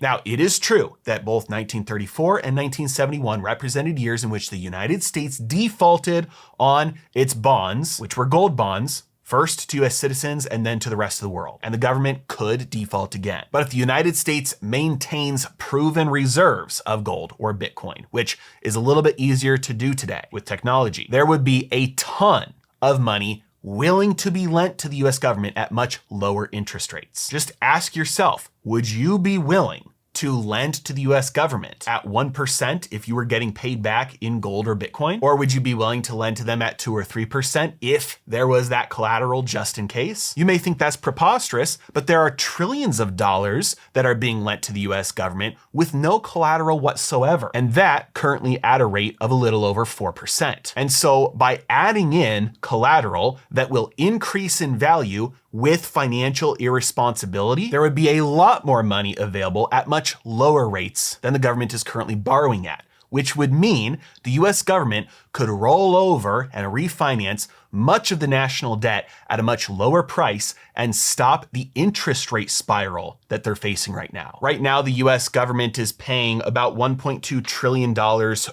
Now, it is true that both 1934 and 1971 represented years in which the United States defaulted on its bonds, which were gold bonds, first to US citizens and then to the rest of the world. And the government could default again. But if the United States maintains proven reserves of gold or Bitcoin, which is a little bit easier to do today with technology, there would be a ton of money willing to be lent to the US government at much lower interest rates. Just ask yourself, would you be willing to lend to the US government at 1% if you were getting paid back in gold or Bitcoin? Or would you be willing to lend to them at 2 or 3% if there was that collateral just in case? You may think that's preposterous, but there are trillions of dollars that are being lent to the US government with no collateral whatsoever. And that currently at a rate of a little over 4%. And so by adding in collateral that will increase in value with financial irresponsibility, there would be a lot more money available at much lower rates than the government is currently borrowing at, which would mean the US government could roll over and refinance much of the national debt at a much lower price and stop the interest rate spiral that they're facing right now. Right now, the US government is paying about $1.2 trillion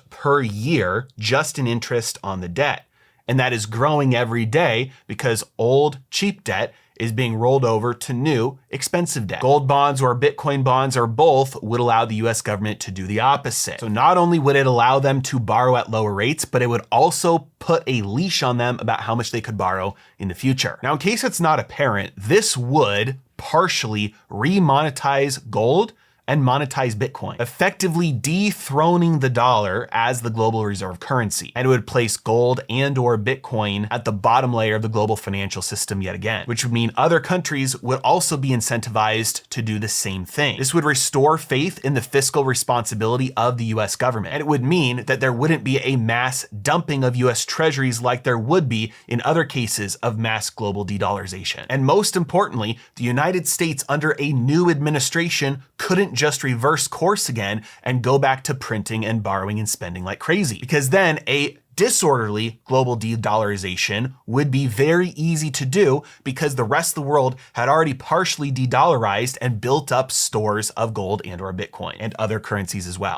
per year just in interest on the debt. And that is growing every day because old, cheap debt is being rolled over to new, expensive debt. Gold bonds or Bitcoin bonds or both would allow the US government to do the opposite. So not only would it allow them to borrow at lower rates, but it would also put a leash on them about how much they could borrow in the future. Now, in case it's not apparent, this would partially remonetize gold and monetize Bitcoin, effectively dethroning the dollar as the global reserve currency. And it would place gold and or Bitcoin at the bottom layer of the global financial system yet again, which would mean other countries would also be incentivized to do the same thing. This would restore faith in the fiscal responsibility of the US government. And it would mean that there wouldn't be a mass dumping of US treasuries like there would be in other cases of mass global de-dollarization. And most importantly, the United States under a new administration couldn't just reverse course again and go back to printing and borrowing and spending like crazy. Because then a disorderly global de-dollarization would be very easy to do because the rest of the world had already partially de-dollarized and built up stores of gold and or Bitcoin and other currencies as well.